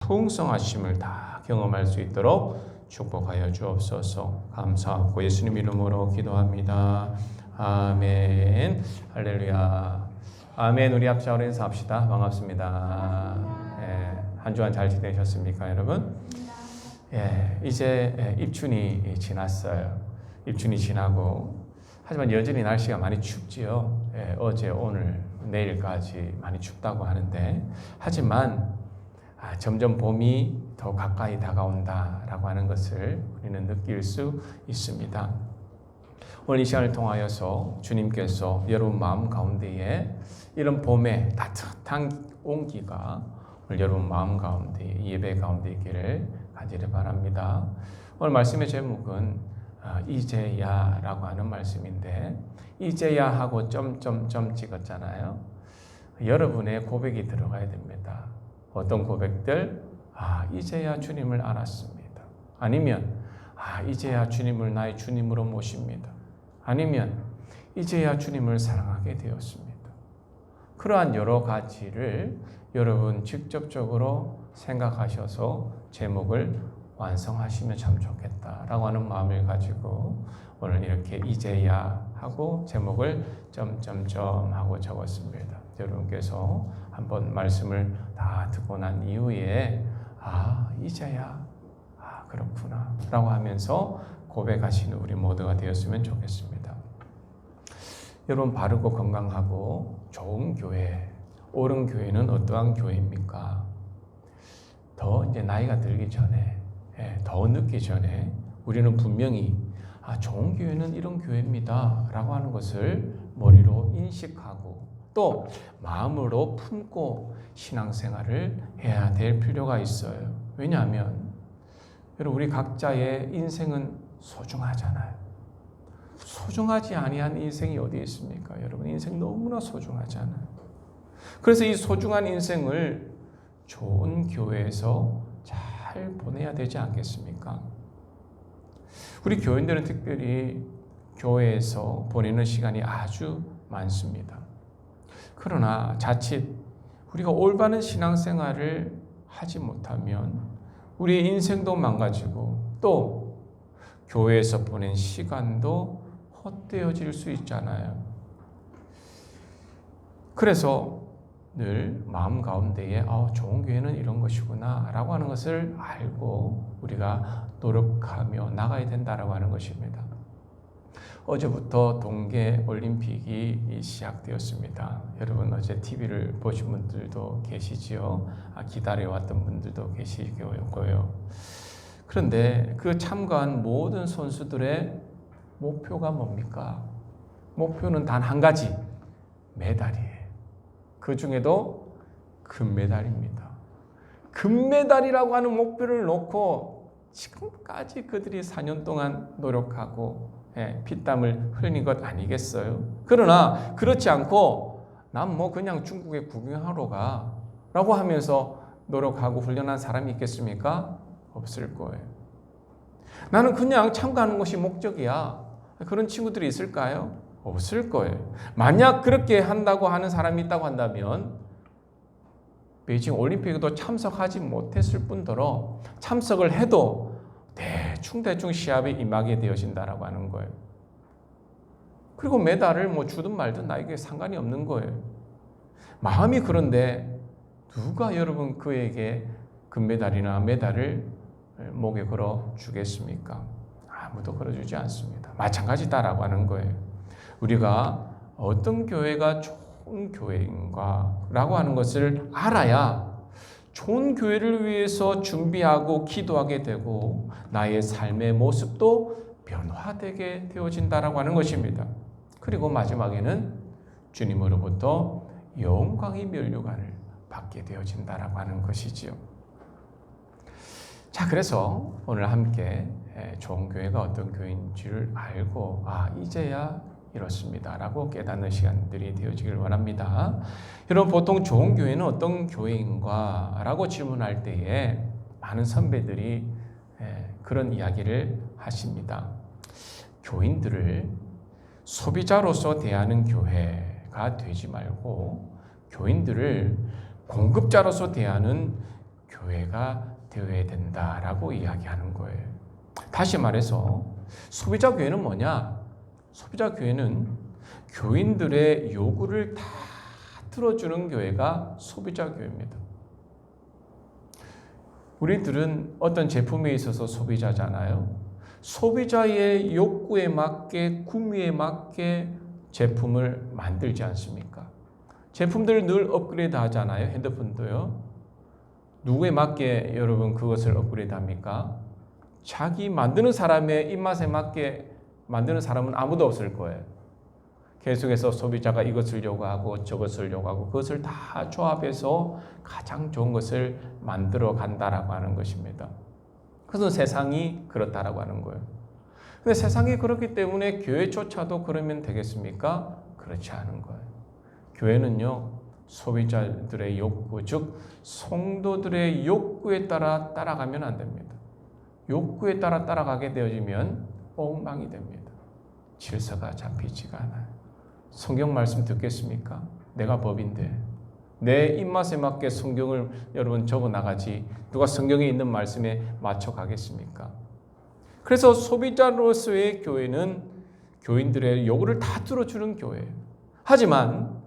풍성하심을 다 경험할 수 있도록 축복하여 주옵소서. 감사하고 예수님 이름으로 기도합니다. 아멘. 할렐루야. 아멘. 우리 합창으로 인사합시다. 반갑습니다. 한 주간 잘 지내셨습니까, 여러분? 이제 입춘이 지났어요. 입춘이 지나고 하지만 여전히 날씨가 많이 춥지요. 어제, 오늘, 내일까지 많이 춥다고 하는데 하지만 점점 봄이 더 가까이 다가온다라고 하는 것을 우리는 느낄 수 있습니다. 오늘 이 시간을 통하여서 주님께서 여러분 마음 가운데에 이런 봄의 따뜻한 온기가 오늘 여러분 마음 가운데 예배 가운데 있기를 간절히 바랍니다. 오늘 말씀의 제목은 이제야라고 하는 말씀인데 이제야 하고 점점점 찍었잖아요. 여러분의 고백이 들어가야 됩니다. 어떤 고백들? 이제야 주님을 알았습니다. 아니면 이제야 주님을 나의 주님으로 모십니다. 아니면 이제야 주님을 사랑하게 되었습니다. 그러한 여러 가지를 여러분 직접적으로 생각하셔서 제목을 완성하시면 참 좋겠다라고 하는 마음을 가지고 오늘 이렇게 이제야 하고 제목을 점점점 하고 적었습니다. 여러분께서 한번 말씀을 다 듣고 난 이후에 이제야 그렇구나 라고 하면서 고백하시는 우리 모두가 되었으면 좋겠습니다. 여러분 바르고 건강하고 좋은 교회, 옳은 교회는 어떠한 교회입니까? 더 이제 나이가 들기 전에 더 늦기 전에 우리는 분명히 좋은 교회는 이런 교회입니다 라고 하는 것을 머리로 인식하고 또 마음으로 품고 신앙생활을 해야 될 필요가 있어요. 왜냐하면 여러분 우리 각자의 인생은 소중하잖아요. 소중하지 아니한 인생이 어디에 있습니까? 여러분 인생 너무나 소중하잖아요. 그래서 이 소중한 인생을 좋은 교회에서 잘 보내야 되지 않겠습니까? 우리 교인들은 특별히 교회에서 보내는 시간이 아주 많습니다. 그러나 자칫 우리가 올바른 신앙생활을 하지 못하면 우리의 인생도 망가지고 또 교회에서 보낸 시간도 헛되어질 수 있잖아요. 그래서 늘 마음 가운데에 좋은 교회는 이런 것이구나 라고 하는 것을 알고 우리가 노력하며 나가야 된다라고 하는 것입니다. 어제부터 동계올림픽이 시작되었습니다. 여러분 어제 TV를 보신 분들도 계시지요. 기다려왔던 분들도 계시고요. 그런데 그 참가한 모든 선수들의 목표가 뭡니까? 목표는 단 한 가지, 메달이에요. 그 중에도 금메달입니다. 금메달이라고 하는 목표를 놓고 지금까지 그들이 4년 동안 노력하고 피땀을 흘린 것 아니겠어요? 그러나 그렇지 않고 난 그냥 중국에 구경하러 가 라고 하면서 노력하고 훈련한 사람이 있겠습니까? 없을 거예요. 나는 그냥 참가하는 것이 목적이야. 그런 친구들이 있을까요? 없을 거예요. 만약 그렇게 한다고 하는 사람이 있다고 한다면 베이징 올림픽에도 참석하지 못했을 뿐더러 참석을 해도 대충 시합에 임하게 되어진다라고 하는 거예요. 그리고 메달을 주든 말든 나에게 상관이 없는 거예요. 마음이 그런데 누가 여러분 그에게 금메달이나 메달을 목에 걸어 주겠습니까? 아무도 걸어주지 않습니다. 마찬가지다라고 하는 거예요. 우리가 어떤 교회가 좋은 교회인가 라고 하는 것을 알아야 좋은 교회를 위해서 준비하고 기도하게 되고 나의 삶의 모습도 변화되게 되어진다라고 하는 것입니다. 그리고 마지막에는 주님으로부터 영광의 면류관을 받게 되어진다라고 하는 것이지요. 자, 그래서 오늘 함께 좋은 교회가 어떤 교회인지를 알고 이제야 이렇습니다 라고 깨닫는 시간들이 되어지길 원합니다. 여러분 보통 좋은 교회는 어떤 교회인가 라고 질문할 때에 많은 선배들이 그런 이야기를 하십니다. 교인들을 소비자로서 대하는 교회가 되지 말고 교인들을 공급자로서 대하는 교회가 되어야 된다라고 이야기하는 거예요. 다시 말해서 소비자 교회는 뭐냐? 소비자 교회는 교인들의 요구를 다 들어주는 교회가 소비자 교회입니다. 우리들은 어떤 제품에 있어서 소비자잖아요. 소비자의 욕구에 맞게, 구매에 맞게 제품을 만들지 않습니까? 제품들을 늘 업그레이드 하잖아요. 핸드폰도요. 누구에 맞게 여러분 그것을 업그레이드 합니까? 자기 만드는 사람의 입맛에 맞게 만드는 사람은 아무도 없을 거예요. 계속해서 소비자가 이것을 요구하고 저것을 요구하고 그것을 다 조합해서 가장 좋은 것을 만들어 간다라고 하는 것입니다. 그래서 세상이 그렇다라고 하는 거예요. 근데 세상이 그렇기 때문에 교회조차도 그러면 되겠습니까? 그렇지 않은 거예요. 교회는요, 소비자들의 욕구, 즉 성도들의 욕구에 따라 따라가면 안 됩니다. 욕구에 따라 따라가게 되어지면 엉망이 됩니다. 질서가 잡히지가 않아요. 성경 말씀 듣겠습니까? 내가 법인데 내 입맛에 맞게 성경을 여러분 적어 나가지 누가 성경에 있는 말씀에 맞춰 가겠습니까? 그래서 소비자로서의 교회는 교인들의 요구를 다 들어주는 교회예요. 하지만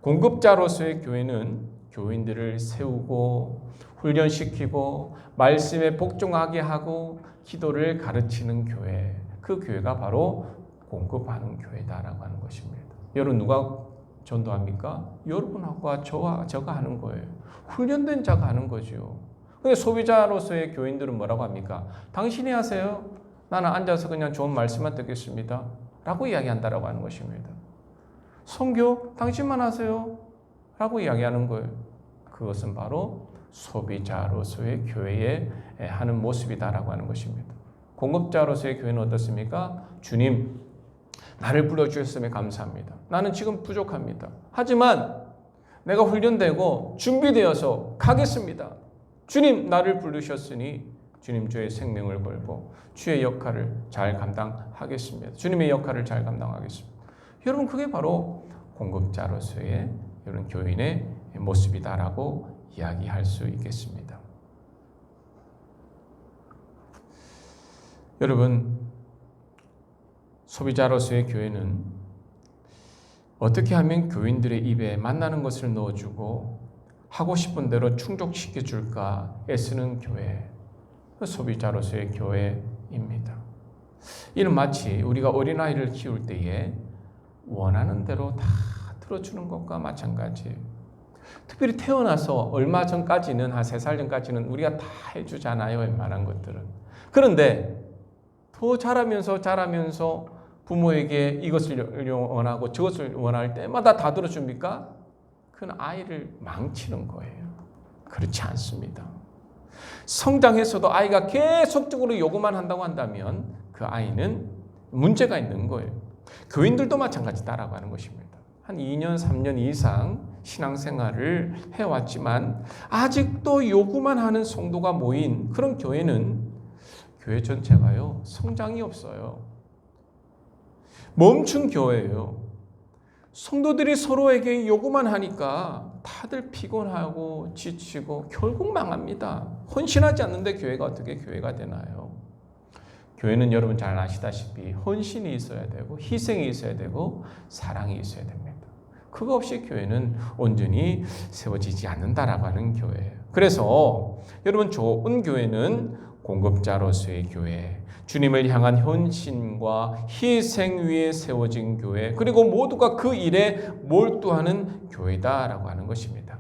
공급자로서의 교회는 교인들을 세우고 훈련시키고 말씀에 복종하게 하고 기도를 가르치는 교회, 그 교회가 바로 공급하는 교회다라고 하는 것입니다. 여러분 누가 전도합니까? 여러분하고 저가 하는 거예요. 훈련된 자가 하는 거죠. 근데 소비자로서의 교인들은 뭐라고 합니까? 당신이 하세요. 나는 앉아서 그냥 좋은 말씀만 듣겠습니다. 라고 이야기한다라고 하는 것입니다. 선교 당신만 하세요. 라고 이야기하는 거예요. 그것은 바로 소비자로서의 교회에 하는 모습이다라고 하는 것입니다. 공급자로서의 교회는 어떻습니까? 주님, 나를 불러주셨음에 감사합니다. 나는 지금 부족합니다. 하지만 내가 훈련되고 준비되어서 가겠습니다. 주님, 나를 부르셨으니 주님 주의 생명을 걸고 주의 역할을 잘 감당하겠습니다. 주님의 역할을 잘 감당하겠습니다. 여러분, 그게 바로 공급자로서의 이런 교인의 모습이다라고 이야기할 수 있겠습니다. 여러분, 소비자로서의 교회는 어떻게 하면 교인들의 입에 만나는 것을 넣어주고 하고 싶은 대로 충족시켜줄까 애쓰는 교회, 소비자로서의 교회입니다. 이는 마치 우리가 어린아이를 키울 때에 원하는 대로 다 들어주는 것과 마찬가지예요. 특별히 태어나서 얼마 전까지는, 한 3살 전까지는 우리가 다 해주잖아요, 웬만한 것들은. 그런데 더 자라면서 부모에게 이것을 원하고 저것을 원할 때마다 다 들어줍니까? 그건 아이를 망치는 거예요. 그렇지 않습니다. 성장해서도 아이가 계속적으로 요구만 한다고 한다면 그 아이는 문제가 있는 거예요. 교인들도 마찬가지다라고 하는 것입니다. 한 2년, 3년 이상 신앙생활을 해왔지만 아직도 요구만 하는 성도가 모인 그런 교회는 교회 전체가요, 성장이 없어요. 멈춘 교회예요. 성도들이 서로에게 요구만 하니까 다들 피곤하고 지치고 결국 망합니다. 헌신하지 않는데 교회가 어떻게 교회가 되나요? 교회는 여러분 잘 아시다시피 헌신이 있어야 되고 희생이 있어야 되고 사랑이 있어야 됩니다. 그거 없이 교회는 온전히 세워지지 않는다라고 하는 교회예요. 그래서 여러분, 좋은 교회는 공급자로서의 교회, 주님을 향한 헌신과 희생 위에 세워진 교회, 그리고 모두가 그 일에 몰두하는 교회다라고 하는 것입니다.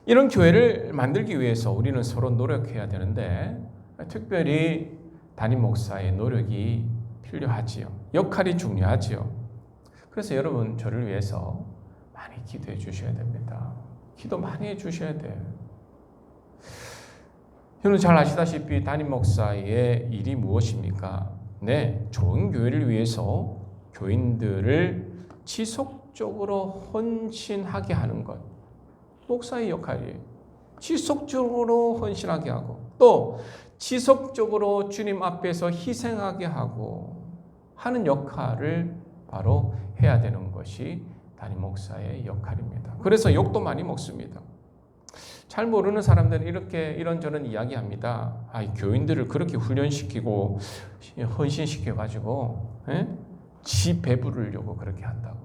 이런 교회를 만들기 위해서 우리는 서로 노력해야 되는데 특별히 담임 목사의 노력이 필요하지요. 역할이 중요하지요. 그래서 여러분, 저를 위해서 많이 기도해 주셔야 됩니다. 기도 많이 해 주셔야 돼요. 여러분 잘 아시다시피 담임 목사의 일이 무엇입니까? 네, 좋은 교회를 위해서 교인들을 지속적으로 헌신하게 하는 것. 목사의 역할이에요. 지속적으로 헌신하게 하고 또 지속적으로 주님 앞에서 희생하게 하고 하는 역할을 바로 해야 되는 것이 담임 목사의 역할입니다. 그래서 욕도 많이 먹습니다. 잘 모르는 사람들은 이렇게 이런저런 이야기합니다. 이 교인들을 그렇게 훈련시키고 헌신시켜가지고 지 배부르려고 그렇게 한다고,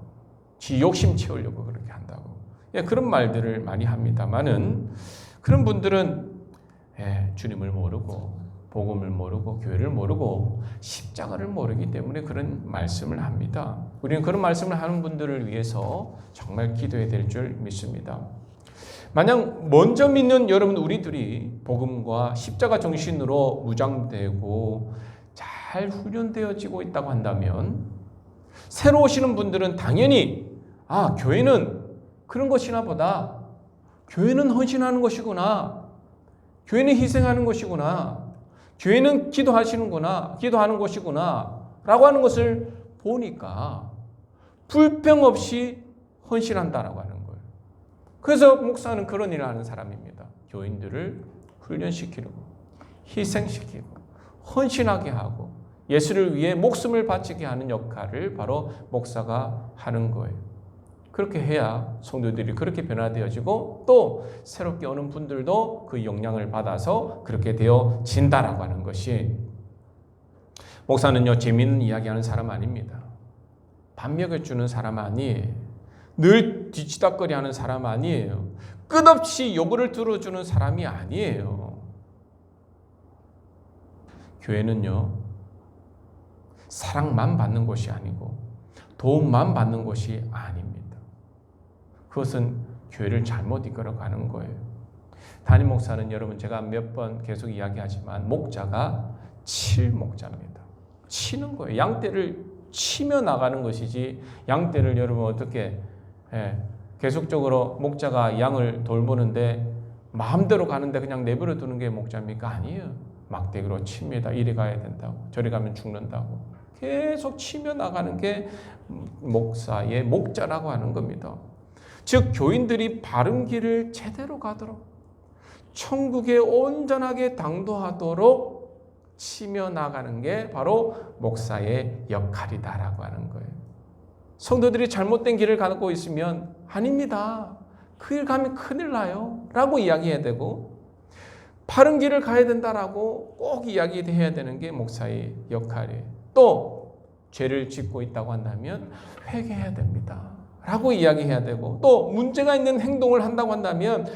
지 욕심 채우려고 그렇게 한다고, 그런 말들을 많이 합니다만은, 그런 분들은 주님을 모르고 복음을 모르고 교회를 모르고 십자가를 모르기 때문에 그런 말씀을 합니다. 우리는 그런 말씀을 하는 분들을 위해서 정말 기도해야 될 줄 믿습니다. 만약 먼저 믿는 여러분 우리들이 복음과 십자가 정신으로 무장되고 잘 훈련되어지고 있다고 한다면, 새로 오시는 분들은 당연히 교회는 그런 것이나 보다, 교회는 헌신하는 것이구나, 교회는 희생하는 것이구나, 교회는 기도하는 것이구나 라고 하는 것을 보니까 불평 없이 헌신한다라고 하는 거예요. 그래서 목사는 그런 일을 하는 사람입니다. 교인들을 훈련시키고 희생시키고 헌신하게 하고 예수를 위해 목숨을 바치게 하는 역할을 바로 목사가 하는 거예요. 그렇게 해야 성도들이 그렇게 변화되어지고 또 새롭게 오는 분들도 그 영향을 받아서 그렇게 되어진다라고 하는 것이, 목사는요 재미있는 이야기하는 사람 아닙니다. 밥 먹여주는 사람 아니에요. 늘 뒤치다거리 하는 사람 아니에요. 끝없이 요구를 들어주는 사람이 아니에요. 교회는요 사랑만 받는 곳이 아니고 도움만 받는 곳이 아닙니다. 그것은 교회를 잘못 이끌어가는 거예요. 담임 목사는 여러분 제가 몇 번 계속 이야기하지만 목자가 칠 목자입니다. 치는 거예요. 양떼를 치며 나가는 것이지, 양떼를 여러분 어떻게 계속적으로 목자가 양을 돌보는데 마음대로 가는데 그냥 내버려 두는 게 목자입니까? 아니에요. 막대기로 칩니다. 이리 가야 된다고, 저리 가면 죽는다고 계속 치며 나가는 게 목사의 목자라고 하는 겁니다. 즉 교인들이 바른 길을 제대로 가도록, 천국에 온전하게 당도하도록 치며 나가는 게 바로 목사의 역할이다라고 하는 거예요. 성도들이 잘못된 길을 가고 있으면 아닙니다, 그 길 가면 큰일 나요 라고 이야기해야 되고, 바른 길을 가야 된다라고 꼭 이야기해야 되는 게 목사의 역할이에요. 또 죄를 짓고 있다고 한다면 회개해야 됩니다 라고 이야기해야 되고, 또 문제가 있는 행동을 한다고 한다면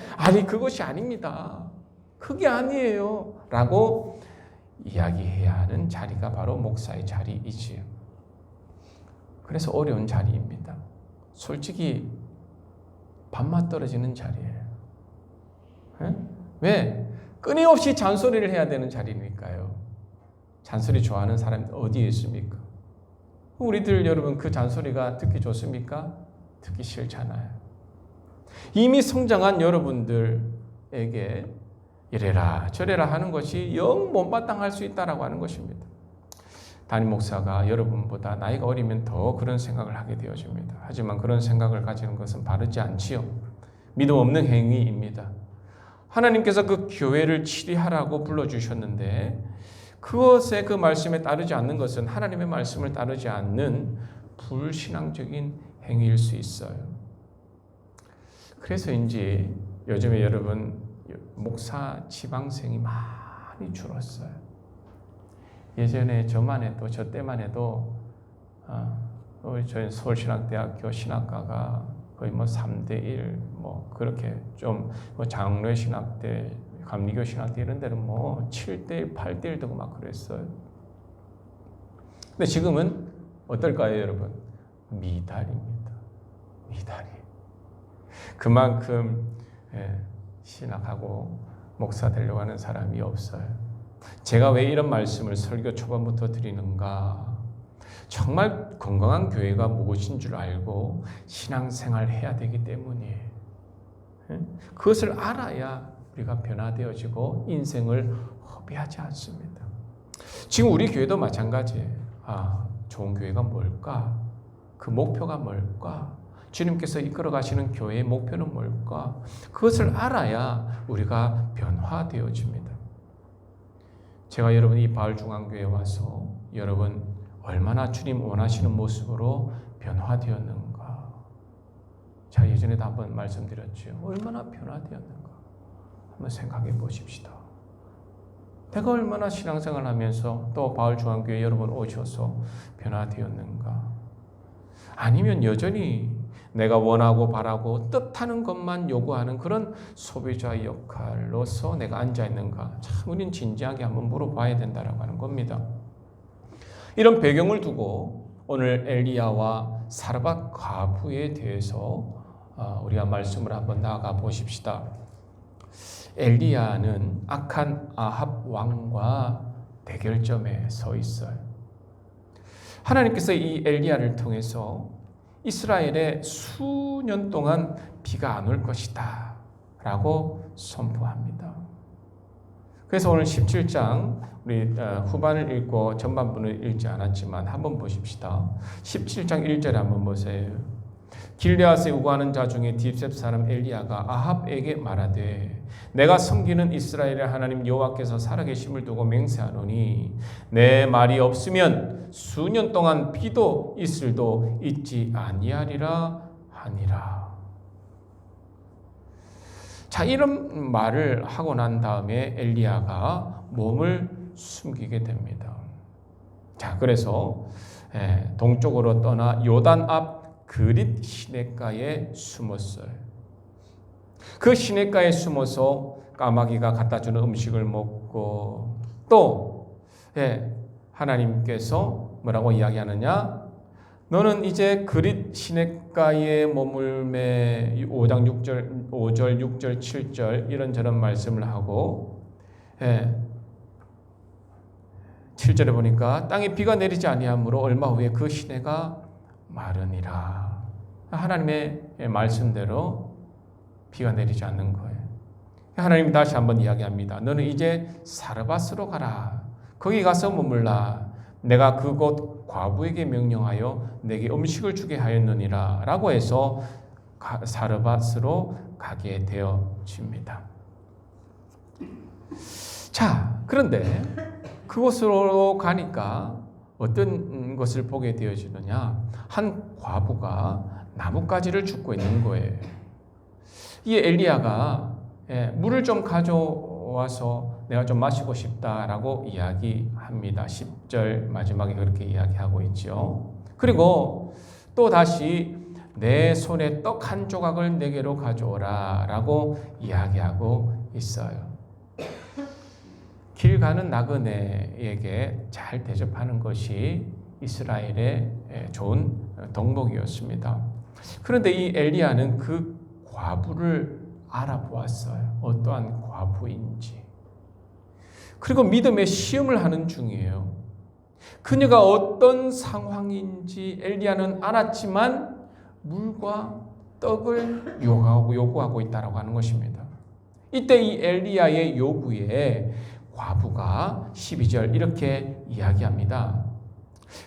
그것이 아닙니다, 그게 아니에요 라고 이야기해야 하는 자리가 바로 목사의 자리이지요. 그래서 어려운 자리입니다. 솔직히 밥맛 떨어지는 자리예요. 왜? 끊임없이 잔소리를 해야 되는 자리니까요. 잔소리 좋아하는 사람이 어디에 있습니까? 우리들 여러분 그 잔소리가 듣기 좋습니까? 듣기 싫잖아요. 이미 성장한 여러분들에게 이래라 저래라 하는 것이 영 못마땅할 수 있다라고 하는 것입니다. 담임 목사가 여러분보다 나이가 어리면 더 그런 생각을 하게 되어집니다. 하지만 그런 생각을 가지는 것은 바르지 않지요. 믿음 없는 행위입니다. 하나님께서 그 교회를 치리하라고 불러주셨는데 그것에 그 말씀에 따르지 않는 것은 하나님의 말씀을 따르지 않는 불신앙적인 행위일 수 있어요. 그래서인지 요즘에 여러분 목사 지방생이 많이 줄었어요. 예전에 저만 해도 저 때만 해도 저희 서울신학대학교 신학과가 거의 3대1 그렇게 좀 장로의 신학대, 감리교 신학대 이런 데는 7대1, 8대1 되고 막 그랬어요. 근데 지금은 어떨까요, 여러분? 미달입니다. 미달이. 그만큼 신학하고 목사 되려고 하는 사람이 없어요. 제가 왜 이런 말씀을 설교 초반부터 드리는가? 정말 건강한 교회가 무엇인 줄 알고 신앙생활을 해야 되기 때문이에요. 그것을 알아야 우리가 변화되어지고 인생을 허비하지 않습니다. 지금 우리 교회도 마찬가지예요. 좋은 교회가 뭘까? 그 목표가 뭘까? 주님께서 이끌어 가시는 교회의 목표는 뭘까? 그것을 알아야 우리가 변화되어집니다. 제가 여러분 이 바울중앙교회에 와서 여러분 얼마나 주님 원하시는 모습으로 변화되었는가? 제가 예전에도 한번 말씀드렸죠. 얼마나 변화되었는가? 한번 생각해 보십시다. 내가 얼마나 신앙생활 하면서 또 바울중앙교회 여러분 오셔서 변화되었는가? 아니면 여전히 내가 원하고 바라고 뜻하는 것만 요구하는 그런 소비자 역할로서 내가 앉아있는가? 참 우린 진지하게 한번 물어봐야 된다고 하는 겁니다. 이런 배경을 두고 오늘 엘리야와 사르밧 과부에 대해서 우리가 말씀을 한번 나아가 보십시다. 엘리야는 악한 아합 왕과 대결점에 서 있어요. 하나님께서 이 엘리야를 통해서 이스라엘에 수년 동안 비가 안 올 것이다 라고 선포합니다. 그래서 오늘 17장 우리 후반을 읽고 전반부는 읽지 않았지만 한번 보십시다. 17장 1절에 한번 보세요. 길르앗에 우거하는 자 중에 딥셉 사람 엘리야가 아합에게 말하되 내가 섬기는 이스라엘의 하나님 여호와께서 살아계심을 두고 맹세하노니 내 말이 없으면 수년 동안 비도 이슬도 있지 아니하리라 하니라. 자, 이런 말을 하고 난 다음에 엘리야가 몸을 숨기게 됩니다. 자, 그래서 동쪽으로 떠나 요단 앞 그릿 시냇가에 숨었어요. 그 시냇가에 숨어서 까마귀가 갖다 주는 음식을 먹고 또 하나님께서 뭐라고 이야기하느냐? 너는 이제 그릿 시냇가에 머물매 5장 6절, 5절, 6절, 7절 이런저런 말씀을 하고 7절에 보니까 땅에 비가 내리지 아니하므로 얼마 후에 그 시내가 마르니라. 하나님의 말씀대로 비가 내리지 않는 거예요. 하나님이 다시 한번 이야기합니다. 너는 이제 사르밧으로 가라. 거기 가서 머물라. 내가 그곳 과부에게 명령하여 내게 음식을 주게 하였느니라 라고 해서 사르밧으로 가게 되어집니다. 자, 그런데 그곳으로 가니까 어떤 것을 보게 되어지느냐? 한 과부가 나뭇가지를 줍고 있는 거예요. 이 엘리야가 물을 좀 가져와서 내가 좀 마시고 싶다라고 이야기합니다. 10절 마지막에 그렇게 이야기하고 있죠. 그리고 또 다시 내 손에 떡 한 조각을 내게로 가져오라 라고 이야기하고 있어요. 길 가는 나그네에게 잘 대접하는 것이 이스라엘의 좋은 덕목이었습니다. 그런데 이 엘리야는 그 과부를 알아보았어요. 어떠한 과부인지. 그리고 믿음의 시험을 하는 중이에요. 그녀가 어떤 상황인지 엘리야는 알았지만 물과 떡을 요구하고 있다고 하는 것입니다. 이때 이 엘리야의 요구에 과부가 12절 이렇게 이야기합니다.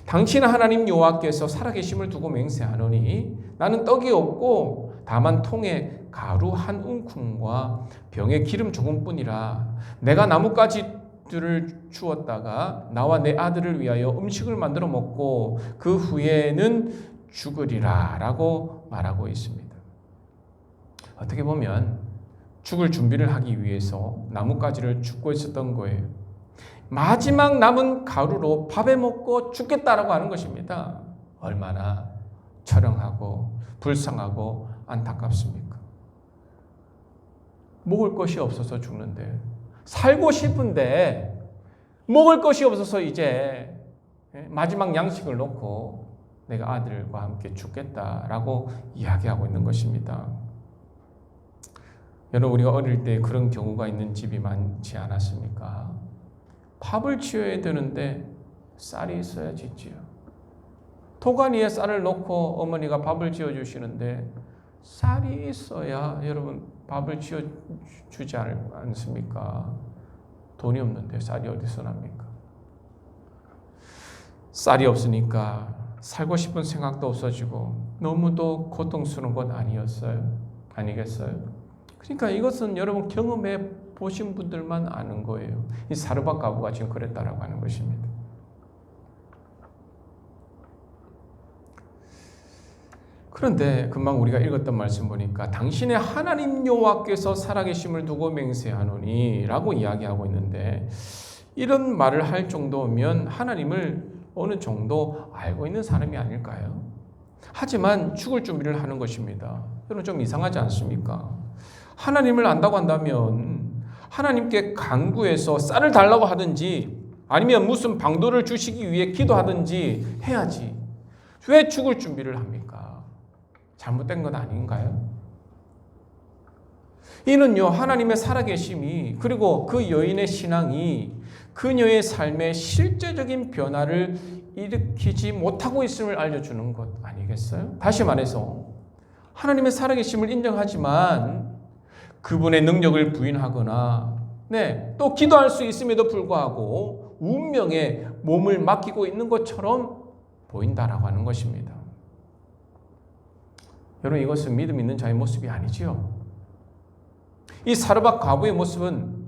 당신 하나님 여호와께서 살아계심을 두고 맹세하노니 나는 떡이 없고 다만 통에 가루 한 움큼과 병에 기름 조금뿐이라. 내가 나뭇가지들을 주었다가 나와 내 아들을 위하여 음식을 만들어 먹고 그 후에는 죽으리라 라고 말하고 있습니다. 어떻게 보면 죽을 준비를 하기 위해서 나뭇가지를 줍고 있었던 거예요. 마지막 남은 가루로 밥에 먹고 죽겠다라고 하는 것입니다. 얼마나 처량하고 불쌍하고 안타깝습니까? 먹을 것이 없어서 죽는데, 살고 싶은데 먹을 것이 없어서 이제 마지막 양식을 놓고 내가 아들과 함께 죽겠다라고 이야기하고 있는 것입니다. 여러분, 우리가 어릴 때 그런 경우가 있는 집이 많지 않았습니까? 밥을 지어야 되는데 쌀이 있어야 짓지요. 토간 위에 쌀을 놓고 어머니가 밥을 지어주시는데 쌀이 있어야 여러분 밥을 지어주지 않습니까? 돈이 없는데 쌀이 어디서 납니까? 쌀이 없으니까 살고 싶은 생각도 없어지고 너무도 고통스러운 것 아니겠어요? 그러니까 이것은 여러분 경험해 보신 분들만 아는 거예요. 이 사르밧 과부가 지금 그랬다라고 하는 것입니다. 그런데 금방 우리가 읽었던 말씀 보니까 당신의 하나님 여호와께서 살아계심을 두고 맹세하노니 라고 이야기하고 있는데, 이런 말을 할 정도면 하나님을 어느 정도 알고 있는 사람이 아닐까요? 하지만 죽을 준비를 하는 것입니다. 여러분, 좀 이상하지 않습니까? 하나님을 안다고 한다면 하나님께 간구해서 쌀을 달라고 하든지 아니면 무슨 방도를 주시기 위해 기도하든지 해야지, 왜 죽을 준비를 합니까? 잘못된 건 아닌가요? 이는요, 하나님의 살아계심이, 그리고 그 여인의 신앙이 그녀의 삶에 실제적인 변화를 일으키지 못하고 있음을 알려주는 것 아니겠어요? 다시 말해서 하나님의 살아계심을 인정하지만 그분의 능력을 부인하거나 또 기도할 수 있음에도 불구하고 운명에 몸을 맡기고 있는 것처럼 보인다라고 하는 것입니다. 여러분, 이것은 믿음 있는 자의 모습이 아니지요. 이 사르밧 과부의 모습은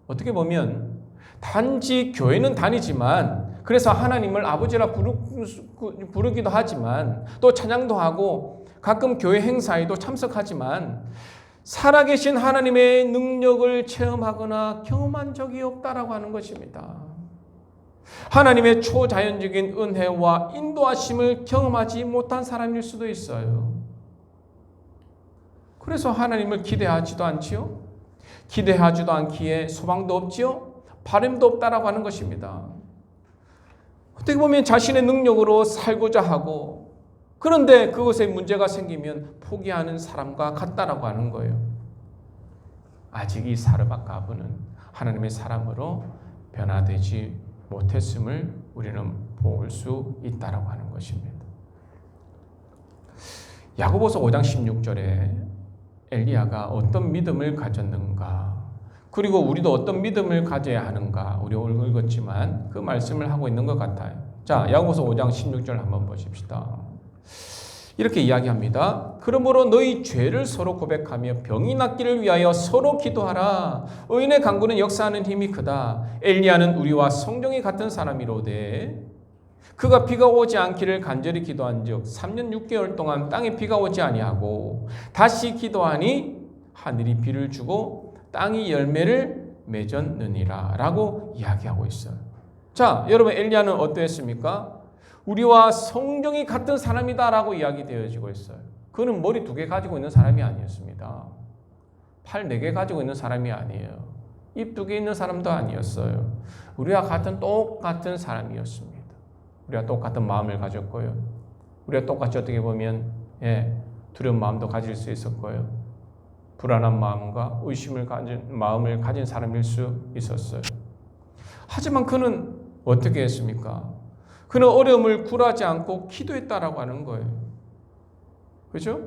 어떻게 보면 단지 교회는 다니지만, 그래서 하나님을 아버지라 부르기도 하지만, 또 찬양도 하고 가끔 교회 행사에도 참석하지만 살아계신 하나님의 능력을 체험하거나 경험한 적이 없다라고 하는 것입니다. 하나님의 초자연적인 은혜와 인도하심을 경험하지 못한 사람일 수도 있어요. 그래서 하나님을 기대하지도 않지요. 기대하지도 않기에 소망도 없지요. 바람도 없다라고 하는 것입니다. 어떻게 보면 자신의 능력으로 살고자 하고, 그런데 그것에 문제가 생기면 포기하는 사람과 같다라고 하는 거예요. 아직 이 사르밧 과부는 하나님의 사람으로 변화되지 못했음을 우리는 볼 수 있다라고 하는 것입니다. 야고보서 5장 16절에 엘리야가 어떤 믿음을 가졌는가, 그리고 우리도 어떤 믿음을 가져야 하는가, 우리 오늘 읽었지만 그 말씀을 하고 있는 것 같아요. 자, 야고보서 5장 16절 한번 보십시다. 이렇게 이야기합니다. 그러므로 너희 죄를 서로 고백하며 병이 낫기를 위하여 서로 기도하라. 의인의 간구는 역사하는 힘이 크다. 엘리야는 우리와 성경이 같은 사람이로되 그가 비가 오지 않기를 간절히 기도한즉 3년 6개월 동안 땅에 비가 오지 아니하고 다시 기도하니 하늘이 비를 주고 땅이 열매를 맺었느니라 라고 이야기하고 있어요. 자, 여러분, 엘리야는 어떠했습니까? 우리와 성경이 같은 사람이다라고 이야기되어지고 있어요. 그는 머리 2개 가지고 있는 사람이 아니었습니다. 팔 4개 가지고 있는 사람이 아니에요. 입 2개 있는 사람도 아니었어요. 우리와 같은 똑같은 사람이었습니다. 우리가 똑같은 마음을 가졌고요. 우리가 똑같이 어떻게 보면 두려운 마음도 가질 수 있었고요. 불안한 마음과 의심을 가진 마음을 가진 사람일 수 있었어요. 하지만 그는 어떻게 했습니까? 그는 어려움을 굴하지 않고 기도했다라고 하는 거예요. 그렇죠?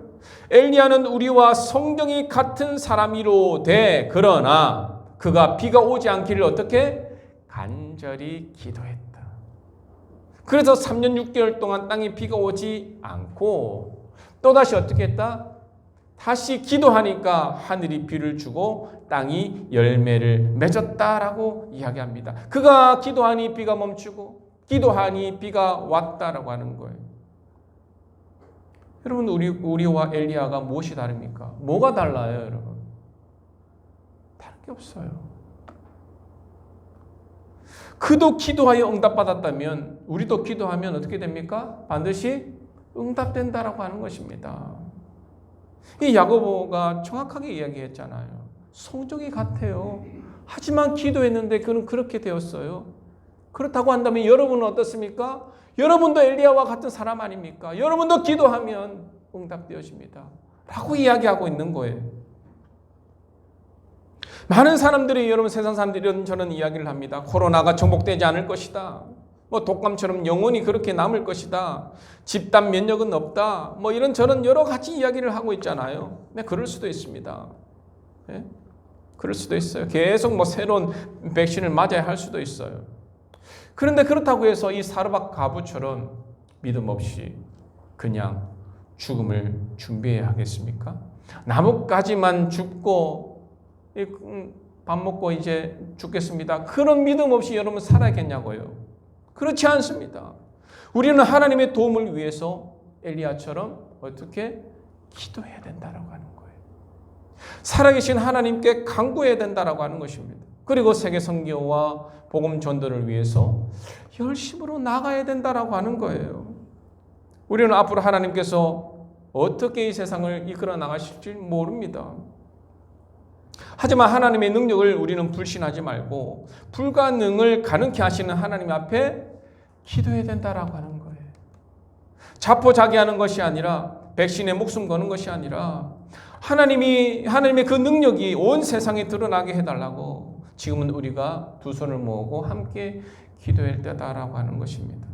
엘리야는 우리와 성경이 같은 사람이로되 그러나 그가 비가 오지 않기를 어떻게? 간절히 기도했다. 그래서 3년 6개월 동안 땅에 비가 오지 않고 또다시 어떻게 했다? 다시 기도하니까 하늘이 비를 주고 땅이 열매를 맺었다라고 이야기합니다. 그가 기도하니 비가 멈추고 기도하니 비가 왔다라고 하는 거예요. 여러분, 우리와 엘리야가 무엇이 다릅니까? 뭐가 달라요, 여러분? 다른 게 없어요. 그도 기도하여 응답받았다면 우리도 기도하면 어떻게 됩니까? 반드시 응답된다라고 하는 것입니다. 이 야고보가 정확하게 이야기했잖아요. 성적이 같아요. 하지만 기도했는데 그는 그렇게 되었어요. 그렇다고 한다면 여러분은 어떻습니까? 여러분도 엘리야와 같은 사람 아닙니까? 여러분도 기도하면 응답되어집니다. 라고 이야기하고 있는 거예요. 많은 사람들이, 여러분, 세상 사람들이 이런저런 이야기를 합니다. 코로나가 정복되지 않을 것이다. 독감처럼 영원히 그렇게 남을 것이다. 집단 면역은 없다. 이런저런 여러 가지 이야기를 하고 있잖아요. 네, 그럴 수도 있습니다. 네? 그럴 수도 있어요. 계속 새로운 백신을 맞아야 할 수도 있어요. 그런데 그렇다고 해서 이 사르밧 과부처럼 믿음 없이 그냥 죽음을 준비해야 하겠습니까? 나뭇가지만 죽고 밥 먹고 이제 죽겠습니다. 그런 믿음 없이 여러분 살아야겠냐고요? 그렇지 않습니다. 우리는 하나님의 도움을 위해서 엘리야처럼 어떻게? 기도해야 된다라고 하는 거예요. 살아계신 하나님께 간구해야 된다라고 하는 것입니다. 그리고 세계 선교와 복음 전도를 위해서 열심으로 나가야 된다라고 하는 거예요. 우리는 앞으로 하나님께서 어떻게 이 세상을 이끌어 나가실지 모릅니다. 하지만 하나님의 능력을 우리는 불신하지 말고 불가능을 가능케 하시는 하나님 앞에 기도해야 된다라고 하는 거예요. 자포자기하는 것이 아니라 백신에 목숨 거는 것이 아니라 하나님의 그 능력이 온 세상에 드러나게 해달라고 지금은 우리가 두 손을 모으고 함께 기도할 때다라고 하는 것입니다.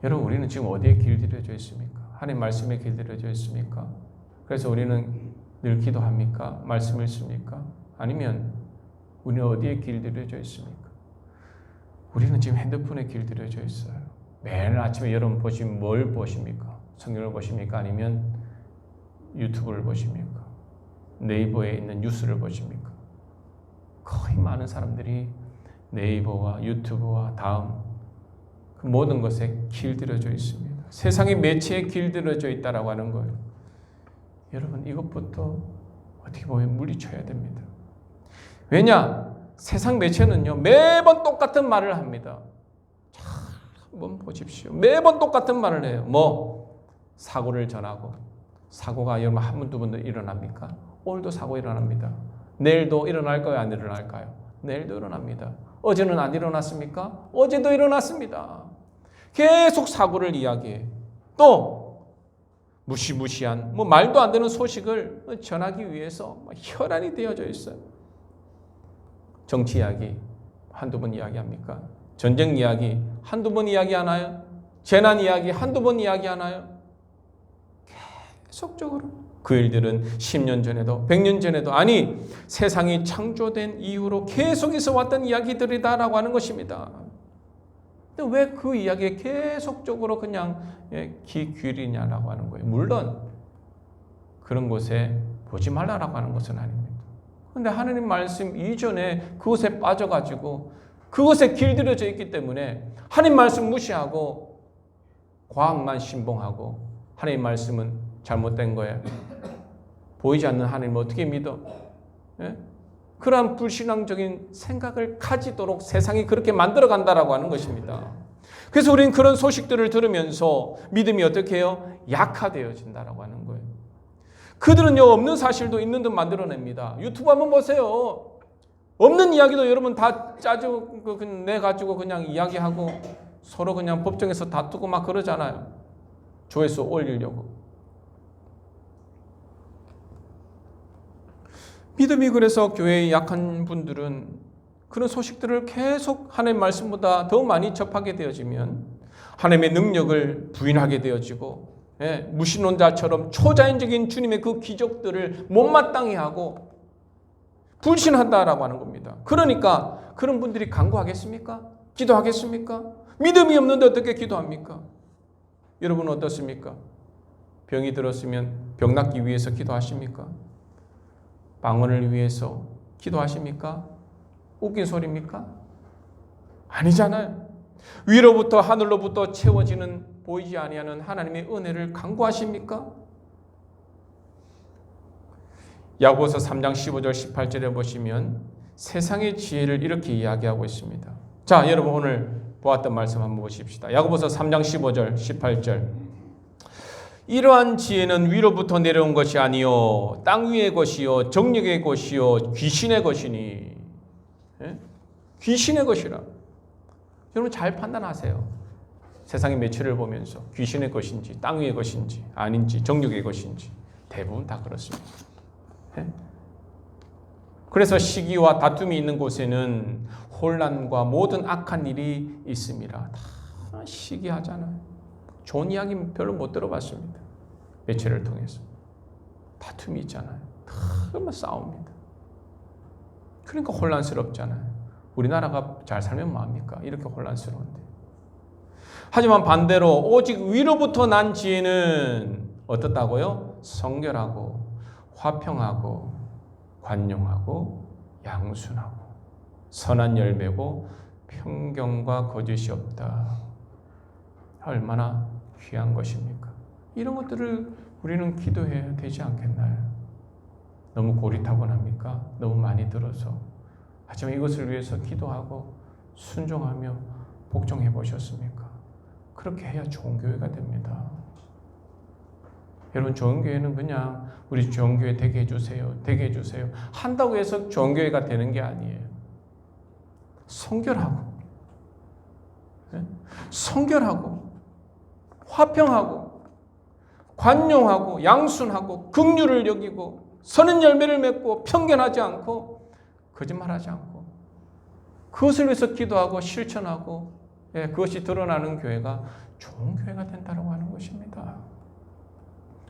여러분, 우리는 지금 어디에 길들여져 있습니까? 하나님 말씀에 길들여져 있습니까? 그래서 우리는 늘 기도합니까? 말씀 읽습니까? 아니면 우리는 어디에 길들여져 있습니까? 우리는 지금 핸드폰에 길들여져 있어요. 매일 아침에 여러분 보시면 뭘 보십니까? 성경을 보십니까? 아니면 유튜브를 보십니까? 네이버에 있는 뉴스를 보십니까? 거의 많은 사람들이 네이버와 유튜브와 다음 그 모든 것에 길들여져 있습니다. 세상의 매체에 길들여져 있다라고 하는 거예요. 여러분, 이것부터 어떻게 보면 물리쳐야 됩니다. 왜냐? 세상 매체는요, 매번 똑같은 말을 합니다. 자, 한번 보십시오. 매번 똑같은 말을 해요. 사고를 전하고. 사고가 여러분 한 번, 두 번도 일어납니까? 오늘도 사고 일어납니다. 내일도 일어날까요? 안 일어날까요? 내일도 일어납니다. 어제는 안 일어났습니까? 어제도 일어났습니다. 계속 사고를 이야기해. 또 무시무시한 말도 안 되는 소식을 전하기 위해서 혈안이 되어져 있어요. 정치 이야기 한두 번 이야기합니까? 전쟁 이야기 한두 번 이야기하나요? 재난 이야기 한두 번 이야기하나요? 계속적으로 그 일들은 10년 전에도 100년 전에도 아니 세상이 창조된 이후로 계속해서 왔던 이야기들이다라고 하는 것입니다. 근데 왜 그 이야기에 계속적으로 그냥 귀 기울이냐라고 하는 거예요. 물론 그런 곳에 보지 말라라고 하는 것은 아닙니다. 그런데 하나님 말씀 이전에 그것에 빠져가지고 그것에 길들여져 있기 때문에 하나님 말씀 무시하고 과학만 신봉하고 하나님 말씀은 잘못된 거예요. 보이지 않는 하나님을 어떻게 믿어? 예? 그러한 불신앙적인 생각을 가지도록 세상이 그렇게 만들어간다라고 하는 것입니다. 그래서 우리는 그런 소식들을 들으면서 믿음이 어떻게 해요? 약화되어진다라고 하는 거예요. 그들은요, 없는 사실도 있는 듯 만들어냅니다. 유튜브 한번 보세요. 없는 이야기도 여러분 다 내가지고 그냥 이야기하고 서로 그냥 법정에서 다투고 막 그러잖아요. 조회수 올리려고. 믿음이 그래서 교회에 약한 분들은 그런 소식들을 계속 하나님의 말씀보다 더 많이 접하게 되어지면 하나님의 능력을 부인하게 되어지고 무신론자처럼 초자연적인 주님의 그 기적들을 못마땅히 하고 불신한다라고 하는 겁니다. 그러니까 그런 분들이 간구하겠습니까? 기도하겠습니까? 믿음이 없는데 어떻게 기도합니까? 여러분은 어떻습니까? 병이 들었으면 병 낫기 위해서 기도하십니까? 방언을 위해서 기도하십니까? 웃긴 소리입니까? 아니잖아요. 위로부터 하늘로부터 채워지는 보이지 아니하는 하나님의 은혜를 간구하십니까? 야고보서 3장 15절 18절에 보시면 세상의 지혜를 이렇게 이야기하고 있습니다. 자, 여러분 오늘 보았던 말씀 한번 보십시다. 야고보서 3장 15절 18절 이러한 지혜는 위로부터 내려온 것이 아니요 땅 위의 것이요 정력의 것이요 귀신의 것이니. 귀신의 것이라. 여러분 잘 판단하세요. 세상의 매체를 보면서 귀신의 것인지 땅 위의 것인지 아닌지 정력의 것인지 대부분 다 그렇습니다. 그래서 시기와 다툼이 있는 곳에는 혼란과 모든 악한 일이 있습니다. 다 시기하잖아요. 좋은 이야기 별로 못 들어봤습니다. 매체를 통해서. 다툼이 있잖아요. 다 싸웁니다. 그러니까 혼란스럽잖아요. 우리나라가 잘 살면 뭐합니까? 이렇게 혼란스러운데. 하지만 반대로 오직 위로부터 난 지혜는 어떻다고요? 성결하고 화평하고 관용하고 양순하고 선한 열매고 편견과 거짓이 없다. 얼마나 귀한 것입니까? 이런 것들을 우리는 기도해야 되지 않겠나요? 너무 고리타분합니까? 너무 많이 들어서. 하지만 이것을 위해서 기도하고 순종하며 복종해 보셨습니까? 그렇게 해야 좋은 교회가 됩니다. 여러분, 좋은 교회는 그냥 우리 좋은 교회 되게 해주세요, 되게 해주세요 한다고 해서 좋은 교회가 되는 게 아니에요. 성결하고, 성결하고, 화평하고, 관용하고, 양순하고, 긍휼을 여기고, 선한 열매를 맺고, 편견하지 않고, 거짓말하지 않고, 그것을 위해서 기도하고 실천하고, 그것이 드러나는 교회가 좋은 교회가 된다고 하는 것입니다.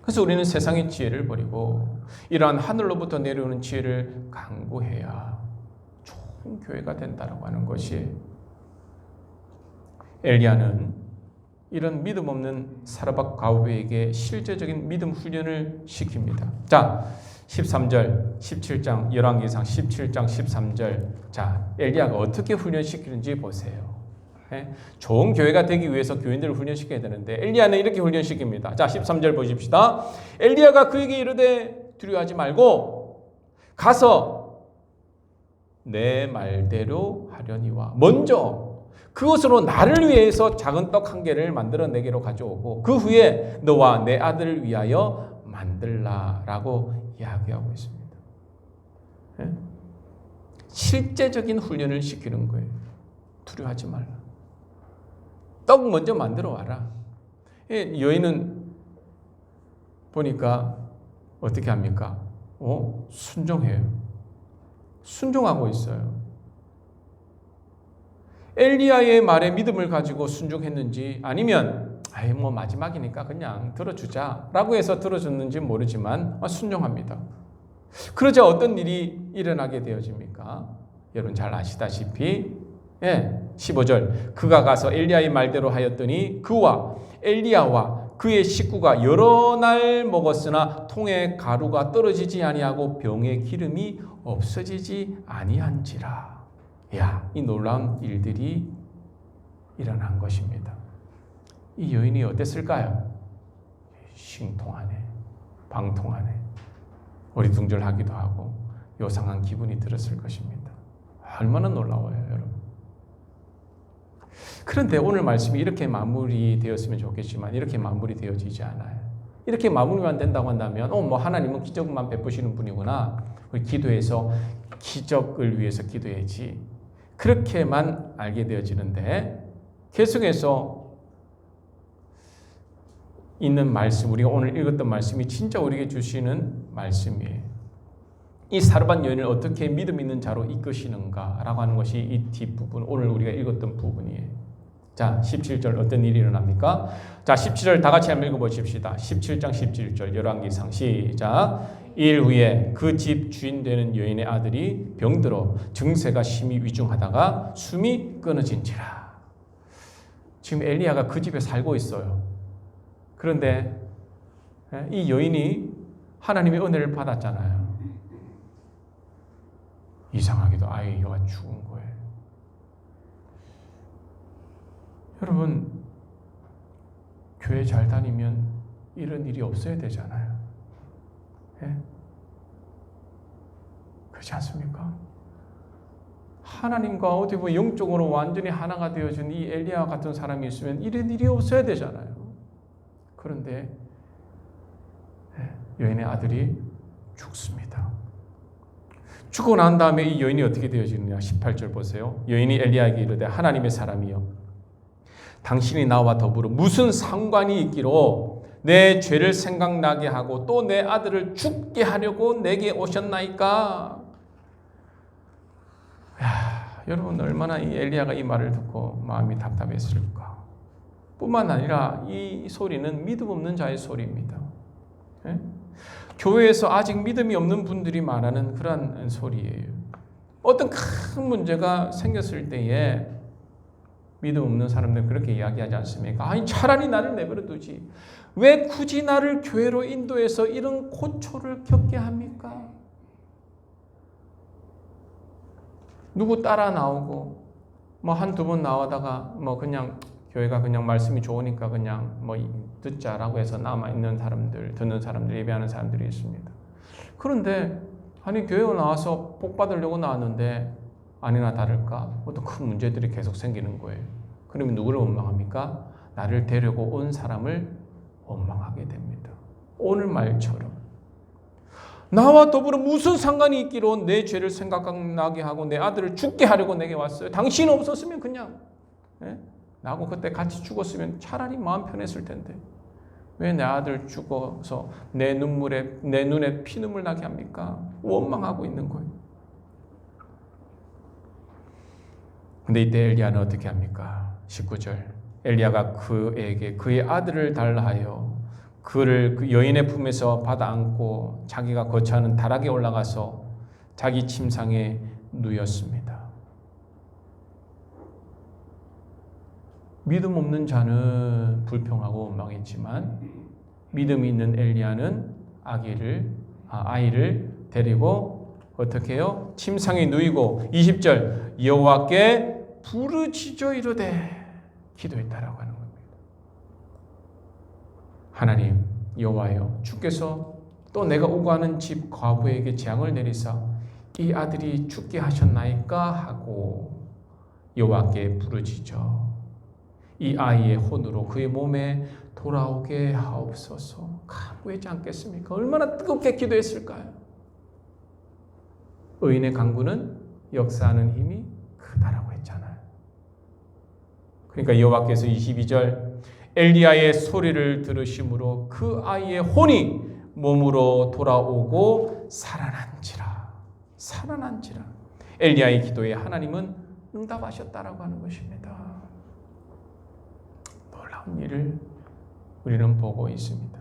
그래서 우리는 세상의 지혜를 버리고 이러한 하늘로부터 내려오는 지혜를 강구해야 좋은 교회가 된다고 하는 것이, 엘리야는 이런 믿음 없는 사르밧 가후에게 실제적인 믿음 훈련을 시킵니다. 자, 13절, 17장, 열왕기상 17장 13절. 자, 엘리야가 어떻게 훈련시키는지 보세요. 좋은 교회가 되기 위해서 교인들을 훈련시켜야 되는데 엘리야는 이렇게 훈련시킵니다. 자, 13절 보십시다. 엘리야가 그에게 이르되 두려워하지 말고 가서 내 말대로 하려니와, 먼저 그것으로 나를 위해서 작은 떡 한 개를 만들어 내게로 가져오고 그 후에 너와 내 아들을 위하여 만들라라고 이야기하고 있습니다. 실제적인 훈련을 시키는 거예요. 두려워하지 말라. 떡 먼저 만들어 와라. 여인은 보니까 어떻게 합니까? 순종해요. 순종하고 있어요. 엘리야의 말에 믿음을 가지고 순종했는지, 아니면 뭐 마지막이니까 그냥 들어주자라고 해서 들어줬는지 모르지만 순종합니다. 그러자 어떤 일이 일어나게 되어집니까? 여러분 잘 아시다시피 15절, 그가 가서 엘리야의 말대로 하였더니 그와 엘리야와 그의 식구가 여러 날 먹었으나 통에 가루가 떨어지지 아니하고 병에 기름이 없어지지 아니한지라. 이 놀라운 일들이 일어난 것입니다. 이 여인이 어땠을까요? 신통하네, 방통하네, 어리둥절하기도 하고 요상한 기분이 들었을 것입니다. 얼마나 놀라워요, 여러분. 그런데 오늘 말씀이 이렇게 마무리되었으면 좋겠지만 이렇게 마무리되어지지 않아요. 이렇게 마무리만 된다고 한다면 하나님은 기적만 베푸시는 분이구나, 우리 기도해서 기적을 위해서 기도해야지, 그렇게만 알게 되어지는데, 계속해서 있는 말씀, 우리가 오늘 읽었던 말씀이 진짜 우리에게 주시는 말씀이에요. 이 사르밧 여인을 어떻게 믿음 있는 자로 이끄시는가라고 하는 것이 이 뒷부분, 오늘 우리가 읽었던 부분이에요. 자, 17절 어떤 일이 일어납니까? 자, 17절 다 같이 한번 읽어보십시다. 17장 17절 열왕기상 시작. 2일 후에 그 집 주인 되는 여인의 아들이 병들어 증세가 심히 위중하다가 숨이 끊어진지라. 지금 엘리야가 그 집에 살고 있어요. 그런데 이 여인이 하나님의 은혜를 받았잖아요. 이상하게도 아이가 죽은 거예요. 여러분, 교회 잘 다니면 이런 일이 없어야 되잖아요. 그렇지 않습니까? 하나님과 어떻게 보면 영적으로 완전히 하나가 되어준 이 엘리야 같은 사람이 있으면 이런 일이 없어야 되잖아요. 그런데 여인의 아들이 죽습니다. 죽고 난 다음에 이 여인이 어떻게 되어지느냐? 18절 보세요. 여인이 엘리야에게 이르되 하나님의 사람이여, 당신이 나와 더불어 무슨 상관이 있기로 내 죄를 생각나게 하고 또 내 아들을 죽게 하려고 내게 오셨나이까? 여러분, 얼마나 이 엘리야가 이 말을 듣고 마음이 답답했을까? 뿐만 아니라 이 소리는 믿음 없는 자의 소리입니다. 교회에서 아직 믿음이 없는 분들이 말하는 그런 소리예요. 어떤 큰 문제가 생겼을 때에 믿음 없는 사람들은 그렇게 이야기하지 않습니까? 차라리 나를 내버려 두지, 왜 굳이 나를 교회로 인도해서 이런 고초를 겪게 합니까? 누구 따라 나오고 한두 번 나오다가 그냥 교회가 그냥 말씀이 좋으니까 그냥 뭐 듣자라고 해서 남아있는 사람들, 듣는 사람들, 예배하는 사람들이 있습니다. 그런데 아니 교회에 나와서 복 받으려고 나왔는데 아니나 다를까 어떤 큰 문제들이 계속 생기는 거예요. 그러면 누구를 원망합니까? 나를 데리고 온 사람을 원망하게 됩니다. 오늘 말처럼 나와 더불어 무슨 상관이 있기로 내 죄를 생각나게 하고 내 아들을 죽게 하려고 내게 왔어요. 당신 없었으면 그냥 나하고 그때 같이 죽었으면 차라리 마음 편했을 텐데 왜 내 아들 죽어서 내 눈에 피눈물 나게 합니까? 원망하고 있는 거예요. 근데 이때 엘리야는 어떻게 합니까? 19절 엘리야가 그에게 그의 아들을 달라 하여 그를 그 여인의 품에서 받아 안고 자기가 거처하는 다락에 올라가서 자기 침상에 누였습니다. 믿음 없는 자는 불평하고 원망했지만 믿음이 있는 엘리야는 아이를 데리고 어떻게 해요? 침상에 누이고 20절 여호와께 부르짖어 이르되 기도했다라고 하는 겁니다. 하나님 여호와여 주께서 또 내가 오고 하는 집 과부에게 재앙을 내리사 이 아들이 죽게 하셨나이까 하고 여호와께 부르짖어 이 아이의 혼으로 그의 몸에 돌아오게 하옵소서. 간구하지 않겠습니까? 얼마나 뜨겁게 기도했을까요? 의인의 간구는 역사하는 힘이 크다라고 했잖아요. 그러니까 여호와께서 22절 엘리야의 소리를 들으심으로 그 아이의 혼이 몸으로 돌아오고 살아난지라. 엘리야의 기도에 하나님은 응답하셨다라고 하는 것입니다. 놀라운 일을 우리는 보고 있습니다.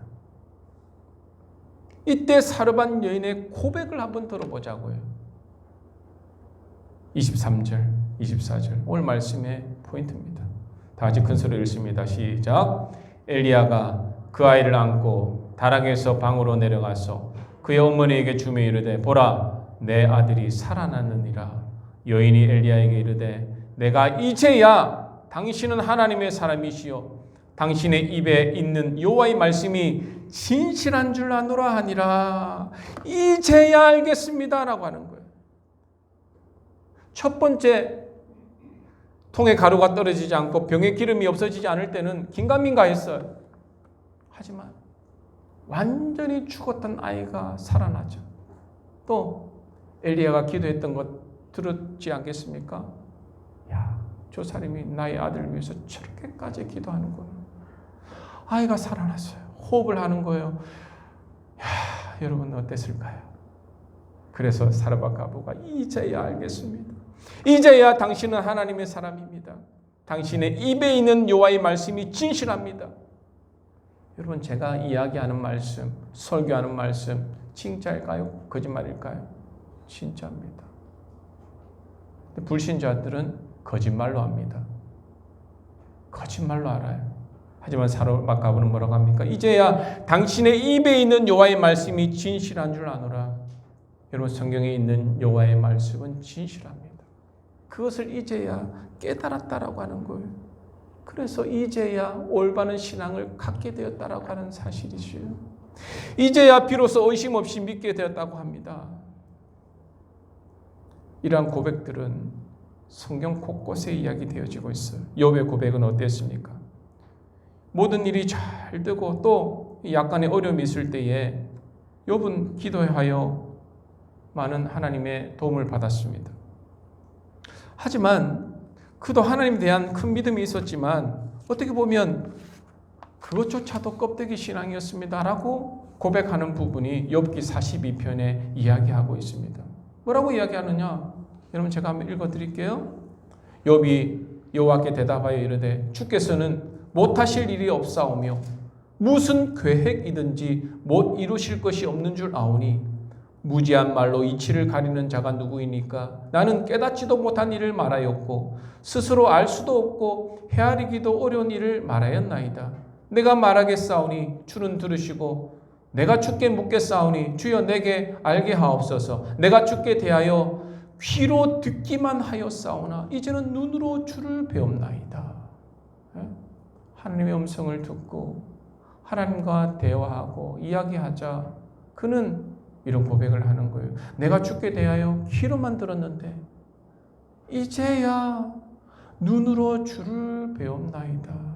이때 사르반 여인의 고백을 한번 들어보자고요. 23절, 24절 오늘 말씀의 포인트입니다. 다 같이 큰 소리로 읽습니다. 시작. 엘리야가 그 아이를 안고 다락에서 방으로 내려가서 그의 어머니에게 주며 이르되 보라 내 아들이 살아났느니라. 여인이 엘리야에게 이르되 내가 이제야 당신은 하나님의 사람이시요 당신의 입에 있는 여호와의 말씀이 진실한 줄 아노라 하니라. 이제야 알겠습니다라고 하는 거예요. 첫 번째 통에 가루가 떨어지지 않고 병에 기름이 없어지지 않을 때는 긴가민가했어요. 하지만 완전히 죽었던 아이가 살아나죠. 또 엘리야가 기도했던 것 들었지 않겠습니까? 야, 저 사람이 나의 아들을 위해서 저렇게까지 기도하는구나. 아이가 살아났어요. 호흡을 하는 거예요. 야, 여러분 어땠을까요? 그래서 사르밧 과부가 이제야 알겠습니다. 이제야 당신은 하나님의 사람입니다. 당신의 입에 있는 여호와의 말씀이 진실합니다. 여러분 제가 이야기하는 말씀, 설교하는 말씀 진짜일까요? 거짓말일까요? 진짜입니다. 불신자들은 거짓말로 합니다. 거짓말로 알아요. 하지만 사르밧 과부는 뭐라고 합니까? 이제야 당신의 입에 있는 여호와의 말씀이 진실한 줄 아노라. 여러분 성경에 있는 여호와의 말씀은 진실합니다. 그것을 이제야 깨달았다라고 하는 거예요. 그래서 이제야 올바른 신앙을 갖게 되었다라고 하는 사실이죠. 이제야 비로소 의심 없이 믿게 되었다고 합니다. 이러한 고백들은 성경 곳곳에 이야기되어지고 있어요. 욥의 고백은 어땠습니까? 모든 일이 잘 되고 또 약간의 어려움이 있을 때에 욥은 기도하여 많은 하나님의 도움을 받았습니다. 하지만 그도 하나님에 대한 큰 믿음이 있었지만 어떻게 보면 그것조차도 껍데기 신앙이었습니다라고 고백하는 부분이 욥기 42편에 이야기하고 있습니다. 뭐라고 이야기하느냐? 여러분 제가 한번 읽어드릴게요. 욥이 여호와께 대답하여 이르되 주께서는 못하실 일이 없사오며 무슨 계획이든지 못 이루실 것이 없는 줄 아오니 무지한 말로 이치를 가리는 자가 누구이니까 나는 깨닫지도 못한 일을 말하였고 스스로 알 수도 없고 헤아리기도 어려운 일을 말하였나이다. 내가 말하겠사오니 주는 들으시고 내가 주께 묻겠사오니 주여 내게 알게 하옵소서. 내가 주께 대하여 귀로 듣기만 하였사오나 이제는 눈으로 주를 배움나이다. 하나님의 음성을 듣고 하나님과 대화하고 이야기하자. 그는 이런 고백을 하는 거예요. 내가 주께 대하여 귀로만 들었는데 이제야 눈으로 주를 배웠나이다.